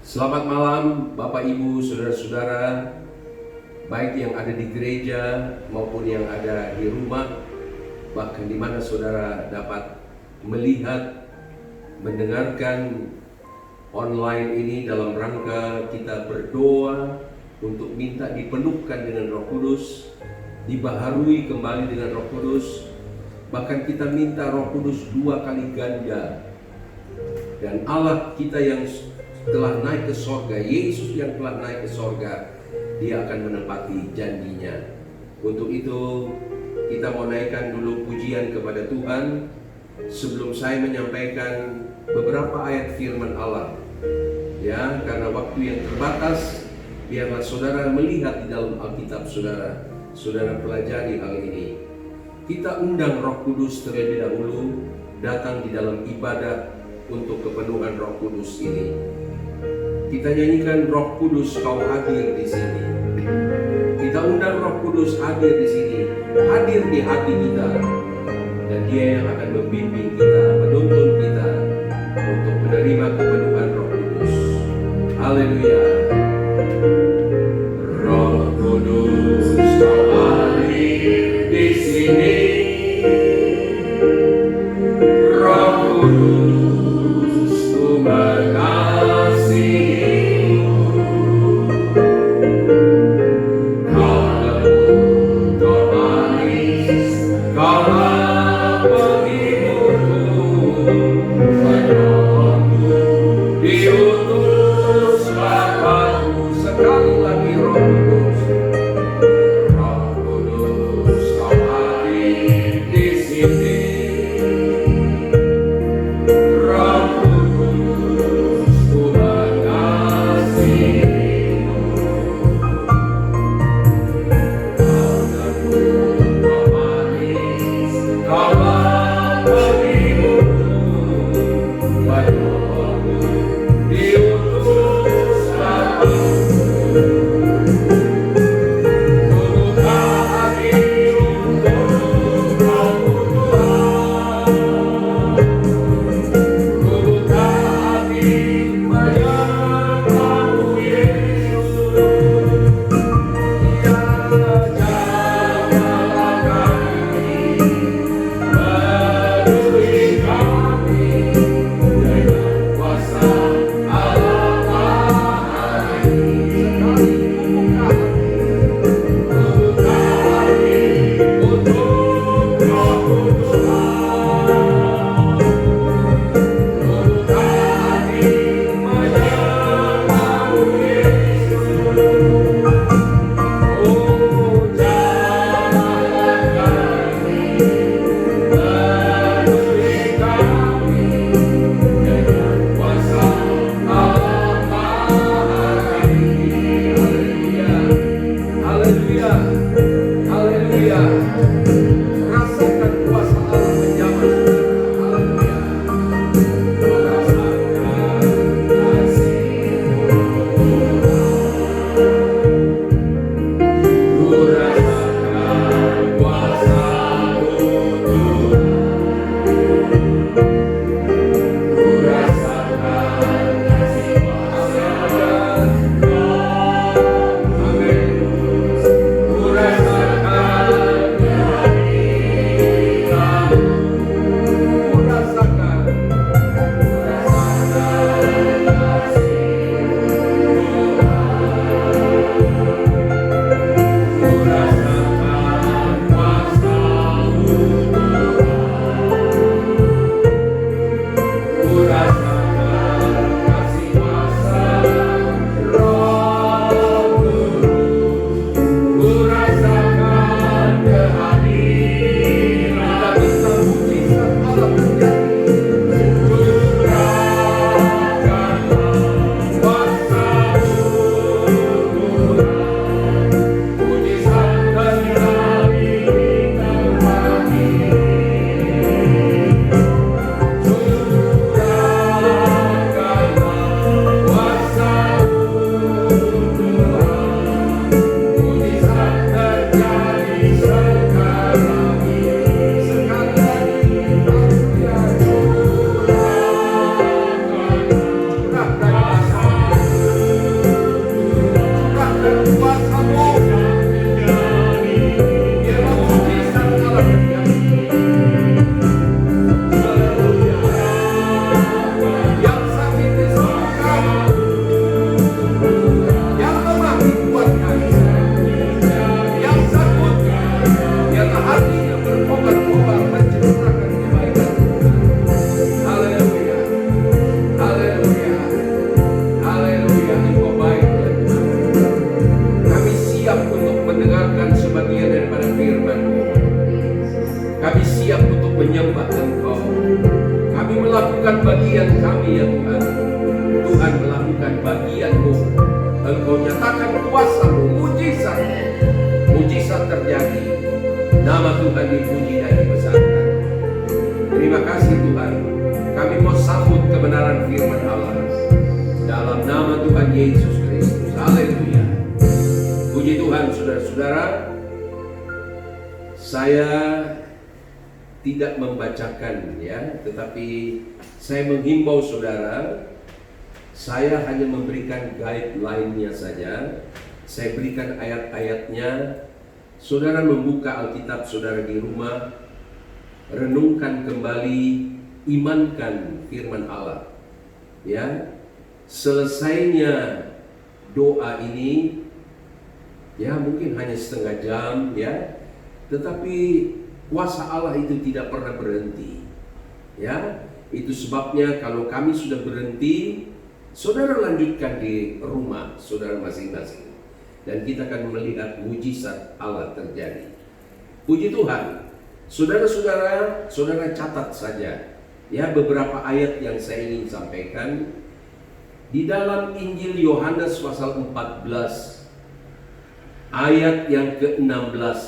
Selamat malam Bapak Ibu, Saudara-saudara, baik yang ada di gereja maupun yang ada di rumah, bahkan di mana saudara dapat melihat, mendengarkan online ini dalam rangka kita berdoa untuk minta dipenuhkan dengan Roh Kudus, dibaharui kembali dengan Roh Kudus, bahkan kita minta Roh Kudus 2 kali ganda. Dan Allah kita yang telah naik ke sorga, Yesus yang telah naik ke sorga, Dia akan menepati janjinya. Untuk itu kita mau naikkan dulu pujian kepada Tuhan sebelum saya menyampaikan beberapa ayat firman Allah. Ya, karena waktu yang terbatas, biarlah saudara melihat di dalam Alkitab saudara, saudara pelajari hal ini. Kita undang Roh Kudus terlebih dahulu datang di dalam ibadah untuk kepenuhan Roh Kudus ini. Kita nyanyikan Roh Kudus kau hadir di sini. Kita undang Roh Kudus hadir di sini, hadir di hati kita, dan Dia yang akan membimbing kita, menuntun kita untuk menerima kepenuhan Roh Kudus. Haleluya. Roh Kudus kau hadir di sini. Roh Kudus ku mengasihimu. Kau lembut, kau manis, kaulah penghiburku. Penolongku diutus Bapa-Ku. Sekali lagi Roh Kudus. Roh Kudus kau hadir di sini. kami ya Tuhan. Tuhan melakukan bagian-Mu. Engkau nyatakan kuasa-Mu, mujizat terjadi. Nama Tuhan dipuji dan dibesarkan. Terima kasih Tuhan. Kami mau sambut kebenaran firman Allah dalam nama Tuhan Yesus Kristus. Haleluya. Puji Tuhan, saudara-saudara. Saya tidak membacakan ya, tetapi saya menghimbau saudara. Saya hanya memberikan guideline-nya saja. Saya berikan ayat-ayatnya. Saudara membuka Alkitab saudara di rumah, renungkan kembali, imankan firman Allah. Ya, selesainya doa ini, ya mungkin hanya setengah jam ya, tetapi kuasa Allah itu tidak pernah berhenti. Ya, itu sebabnya kalau kami sudah berhenti, saudara lanjutkan di rumah saudara masing-masing. Dan kita akan melihat mujizat Allah terjadi. Puji Tuhan. Saudara-saudara, saudara catat saja ya beberapa ayat yang saya ingin sampaikan. Di dalam Injil Yohanes pasal 14 ayat yang ke-16.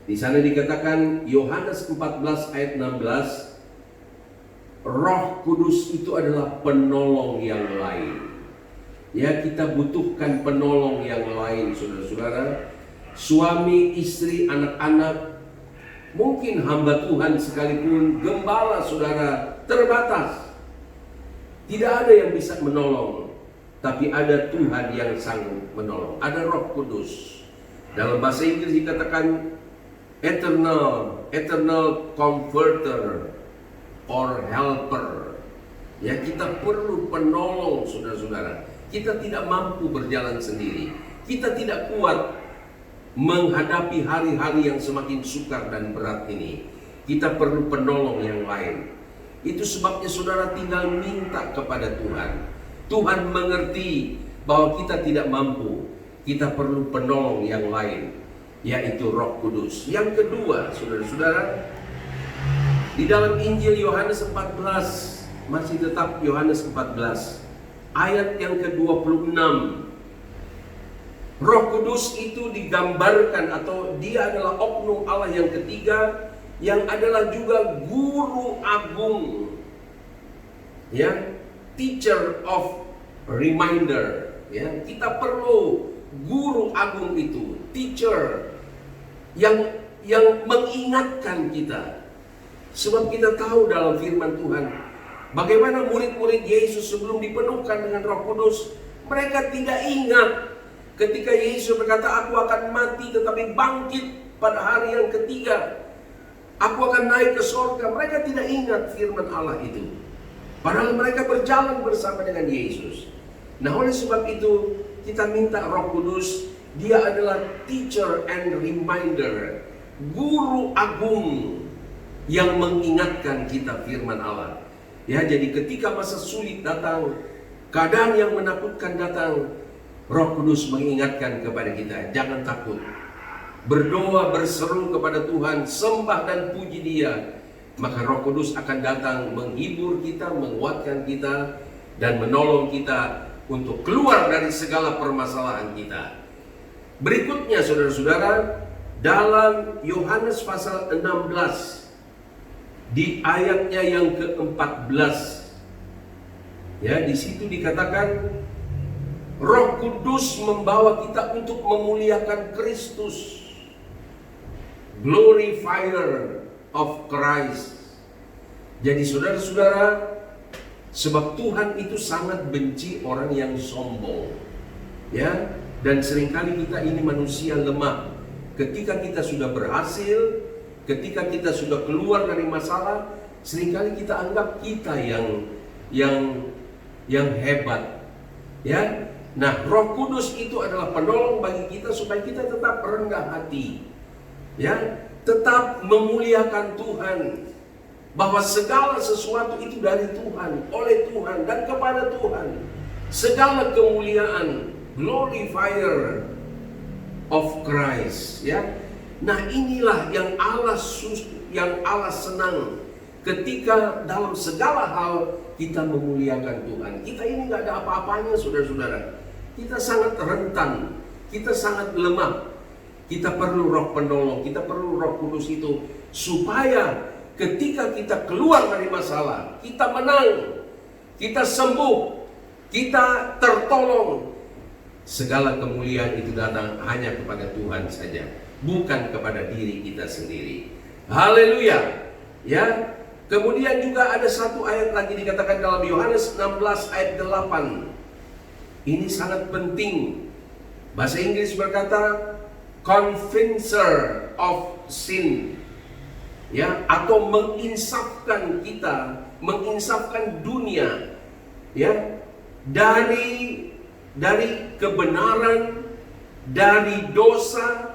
Di sana dikatakan Yohanes 14 ayat 16, Roh Kudus itu adalah penolong yang lain. Ya, kita butuhkan penolong yang lain, saudara-saudara. Suami, istri, anak-anak, mungkin hamba Tuhan sekalipun, gembala saudara, terbatas. Tidak ada yang bisa menolong, tapi ada Tuhan yang sanggup menolong. Ada Roh Kudus. Dalam bahasa Inggris dikatakan eternal comforter or helper. Ya, kita perlu penolong, saudara-saudara. Kita tidak mampu berjalan sendiri. Kita tidak kuat menghadapi hari-hari yang semakin sukar dan berat ini. Kita perlu penolong yang lain. Itu sebabnya saudara tinggal minta kepada Tuhan. Tuhan mengerti bahwa kita tidak mampu. Kita perlu penolong yang lain, yaitu Roh Kudus. Yang kedua, saudara-saudara, di dalam Injil Yohanes 14, masih tetap Yohanes 14, ayat yang ke-26. Roh Kudus itu digambarkan atau dia adalah oknum Allah yang ketiga, yang adalah juga guru agung. Ya, teacher of reminder. Ya, kita perlu guru agung itu, teacher yang mengingatkan kita. Sebab kita tahu dalam firman Tuhan bagaimana murid-murid Yesus sebelum dipenuhkan dengan Roh Kudus, mereka tidak ingat ketika Yesus berkata, "Aku akan mati tetapi bangkit pada hari yang ketiga. Aku akan naik ke surga." Mereka tidak ingat firman Allah itu. Padahal mereka berjalan bersama dengan Yesus. Nah, oleh sebab itu kita minta Roh Kudus. Dia adalah teacher and reminder, guru agung yang mengingatkan kita firman Allah. Ya, jadi ketika masa sulit datang, keadaan yang menakutkan datang, Roh Kudus mengingatkan kepada kita, jangan takut. Berdoa, berseru kepada Tuhan, sembah dan puji Dia. Maka Roh Kudus akan datang menghibur kita, menguatkan kita, dan menolong kita untuk keluar dari segala permasalahan kita. Berikutnya saudara-saudara, dalam Yohanes pasal 16, di ayatnya yang ke-14, ya, di situ dikatakan Roh Kudus membawa kita untuk memuliakan Kristus, glorifier of Christ. Jadi saudara-saudara, sebab Tuhan itu sangat benci orang yang sombong, ya, dan seringkali kita ini manusia lemah. Ketika kita sudah berhasil, ketika kita sudah keluar dari masalah, seringkali kita anggap kita yang hebat, ya. Nah, Roh Kudus itu adalah penolong bagi kita supaya kita tetap rendah hati, ya, tetap memuliakan Tuhan, bahwa segala sesuatu itu dari Tuhan, oleh Tuhan, dan kepada Tuhan. Segala kemuliaan, glorifier of Christ, ya. Nah, inilah yang Allah senang ketika dalam segala hal kita memuliakan Tuhan. Kita ini nggak ada apa-apanya, saudara-saudara. Kita sangat rentan, kita sangat lemah. Kita perlu Roh Penolong, kita perlu Roh Kudus itu, supaya ketika kita keluar dari masalah, kita menang, kita sembuh, kita tertolong. Segala kemuliaan itu datang hanya kepada Tuhan saja, bukan kepada diri kita sendiri. Haleluya. Ya. Kemudian juga ada satu ayat lagi dikatakan dalam Yohanes 16 ayat 8. Ini sangat penting. Bahasa Inggris berkata convincer of sin. Ya, atau menginsafkan kita, menginsafkan dunia, ya, dari kebenaran, dari dosa,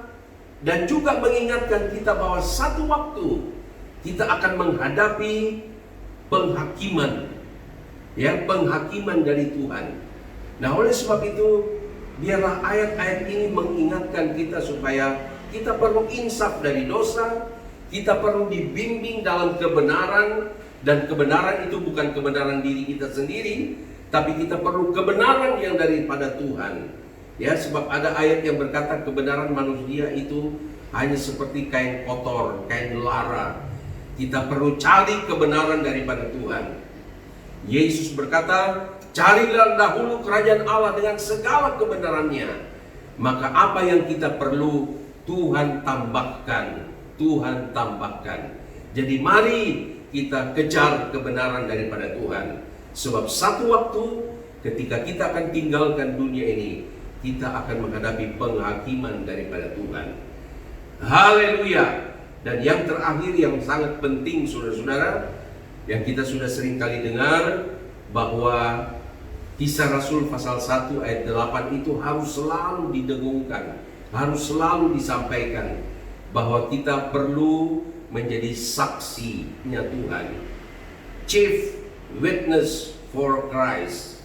dan juga mengingatkan kita bahwa satu waktu kita akan menghadapi penghakiman, ya, penghakiman dari Tuhan. Nah, oleh sebab itu, biarlah ayat-ayat ini mengingatkan kita supaya kita perlu insaf dari dosa, kita perlu dibimbing dalam kebenaran, dan kebenaran itu bukan kebenaran diri kita sendiri, tapi kita perlu kebenaran yang daripada Tuhan. Ya, sebab ada ayat yang berkata kebenaran manusia itu hanya seperti kain kotor, kain lara. Kita perlu cari kebenaran daripada Tuhan. Yesus berkata, carilah dahulu kerajaan Allah dengan segala kebenarannya. Maka apa yang kita perlu, Tuhan tambahkan. Tuhan tambahkan. Jadi mari kita kejar kebenaran daripada Tuhan. Sebab satu waktu ketika kita akan tinggalkan dunia ini, kita akan menghadapi penghakiman daripada Tuhan. Haleluya. Dan yang terakhir yang sangat penting, saudara-saudara, yang kita sudah sering kali dengar, bahwa Kisah Rasul pasal 1 ayat 8 itu harus selalu didengungkan, harus selalu disampaikan, bahwa kita perlu menjadi saksinya Tuhan, chief witness for Christ.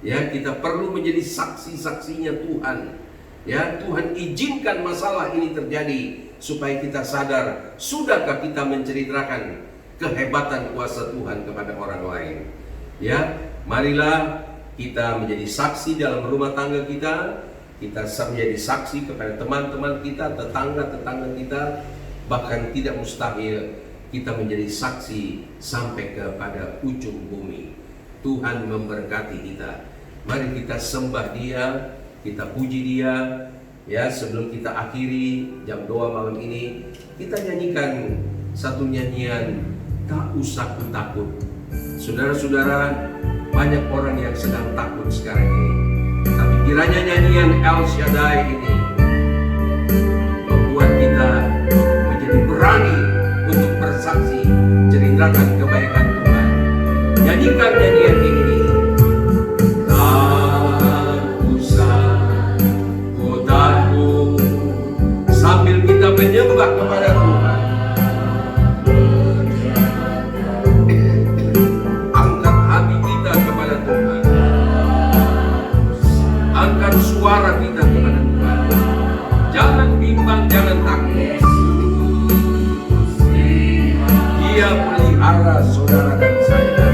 Ya, kita perlu menjadi saksi-saksinya Tuhan. Ya, Tuhan izinkan masalah ini terjadi supaya kita sadar, sudahkah kita menceritakan kehebatan kuasa Tuhan kepada orang lain. Ya, marilah kita menjadi saksi dalam rumah tangga kita, kita menjadi saksi kepada teman-teman kita, tetangga-tetangga kita, bahkan tidak mustahil kita menjadi saksi sampai kepada ujung bumi. Tuhan memberkati kita. Mari kita sembah Dia, kita puji Dia. Ya, sebelum kita akhiri jam 2 malam ini, kita nyanyikan satu nyanyian, tak usah takut. Saudara-saudara, banyak orang yang sedang takut sekarang ini. Tapi kiranya nyanyian El Shaddai ini membuat kita menjadi berani untuk bersaksi, ceritakan kebaikan Tuhan. Nyanyikan nyanyian ini. Sambil kita menyembah kepada Tuhan, angkat hati kita kepada Tuhan, angkat suara kita kepada Tuhan. Jangan bimbang, jangan takut. Dia pelihara saudara dan saya.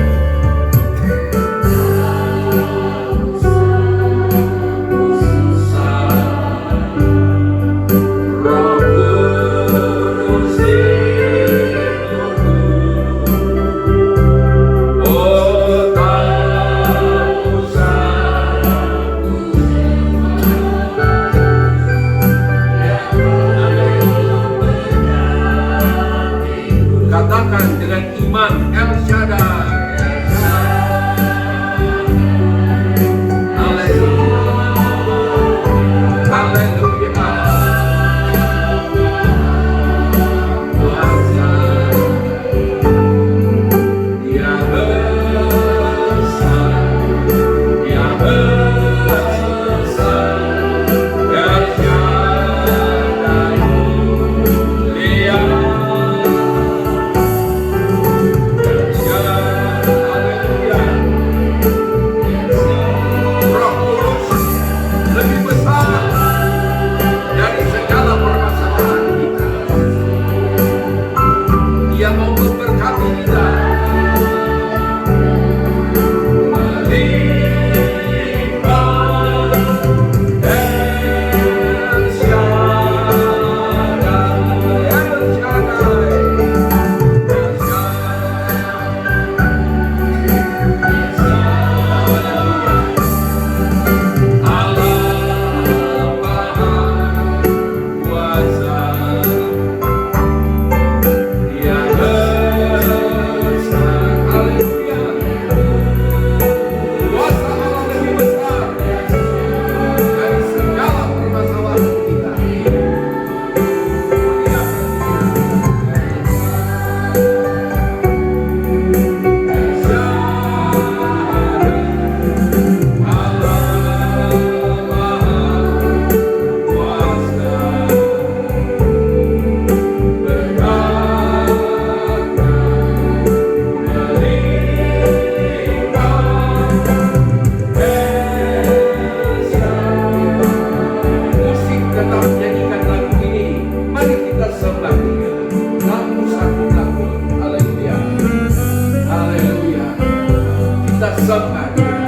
sembah Dia.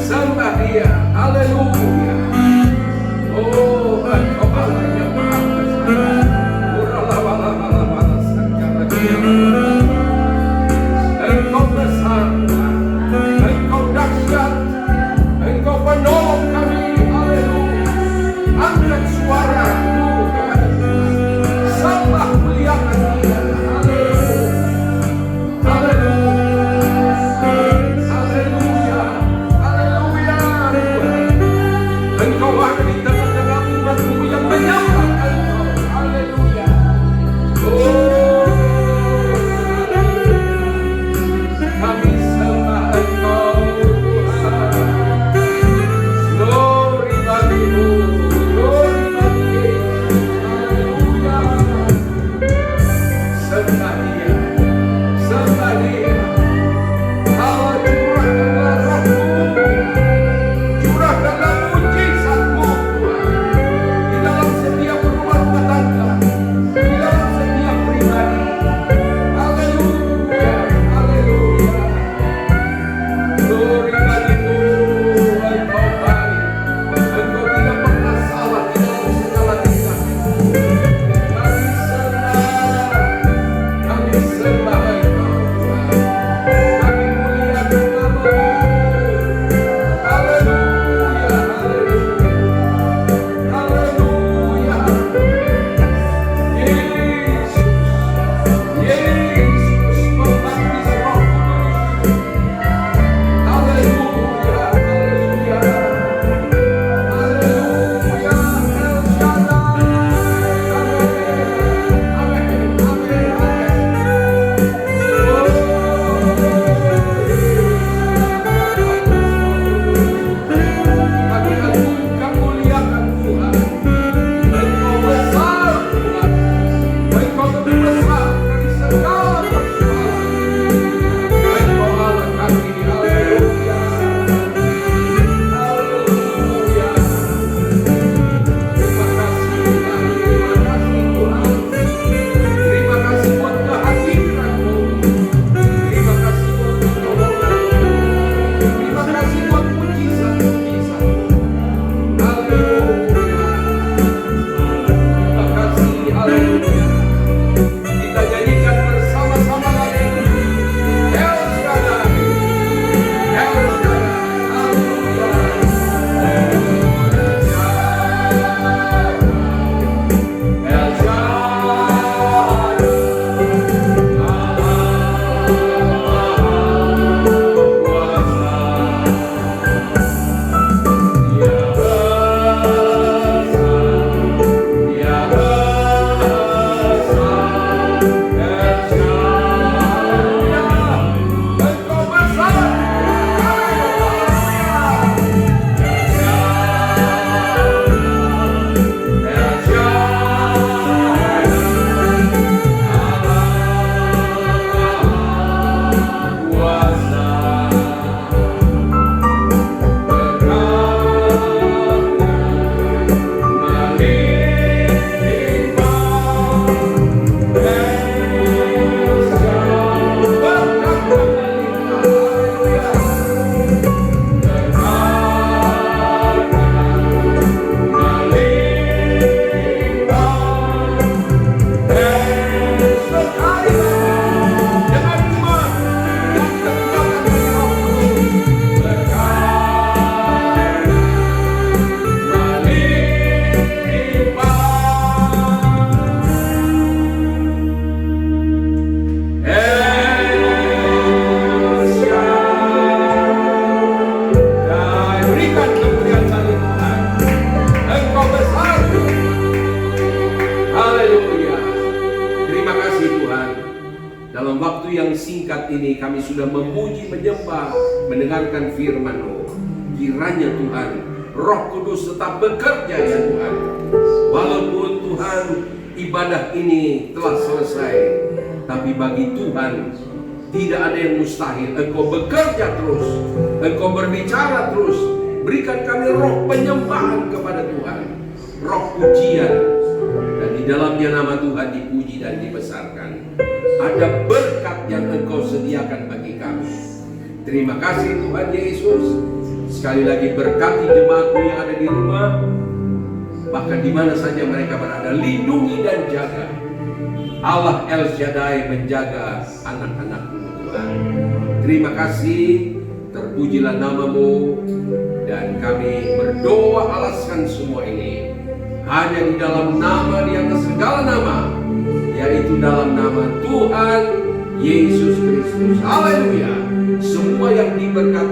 Sembah Dia. Haleluya. Oh, Engkau Allah yang Maha Besar. Engkau besar, Engkau dahsyat, Engkau penolong kami. Haleluya. Angkat suaramu kepada Tuhan. Sembah muliakan Dia. Haleluya. Haleluya. Engkau ada di tengah-tengah umat-Mu yang menyembah Engkau. Haleluya. Oh, kami sembah Engkau Tuhan. Glory bagi-Mu, glory bagi Yesus. Haleluya. Sembah Dia, sembah Dia. Allah, curahkanlah Roh-Mu, curahkanlah mujizat-Mu Tuhan, di dalam setiap rumah tangga, di dalam setiap pribadi. Haleluya, haleluya. Glory bagi-Mu, Engkau baik. Engkau tidak pernah salah di dalam segala tindakan. Kami sembah Engkau Tuhan. Kami muliakan nama-Mu. Haleluya, haleluya, haleluya. Yesus, Yesus, pembaptis Roh Kudus. Haleluya, haleluya, haleluya. El Shaddai. Amin, amin, amin, kami agungkan muliakan Tuhan. Engkau besar Tuhan. Engkau lebih besar dari segala persoalan. Engkau Allah kami. Haleluya. Haleluya. Terima kasih Tuhan. Terima kasih Tuhan. Terima kasih buat kehadiran-Mu. Terima kasih buat pertolongan-Mu. Terima kasih buat mujizat-mujizat-Mu. Haleluya. Terima kasih. Haleluya. Kita nyanyikan bersama-sama lagi. El Shaddai. El Shaddai. Haleluya. El Shaddai. yang singkat ini kami sudah memuji, menyembah, mendengarkan firman-Mu. Kiranya Tuhan, Roh Kudus tetap bekerja ya Tuhan. Walaupun Tuhan ibadah ini telah selesai, tapi bagi Tuhan tidak ada yang mustahil. Engkau bekerja terus, Engkau berbicara terus. Berikan kami roh penyembahan kepada Tuhan, roh pujian, dan di dalamnya nama Tuhan dipuji dan dibesarkan. Ada berkat yang Engkau sediakan bagi kami. Terima kasih Tuhan Yesus. Sekali lagi berkati jemaatmu yang ada di rumah, bahkan di mana saja mereka berada, lindungi dan jaga. Allah El Shaddai menjaga anak-anak-Mu Tuhan. Terima kasih, terpujilah nama-Mu, dan kami berdoa alaskan semua ini hanya di dalam nama di atas segala nama, yaitu dalam nama Tuhan Yesus Kristus. Haleluya. Semua yang diberkati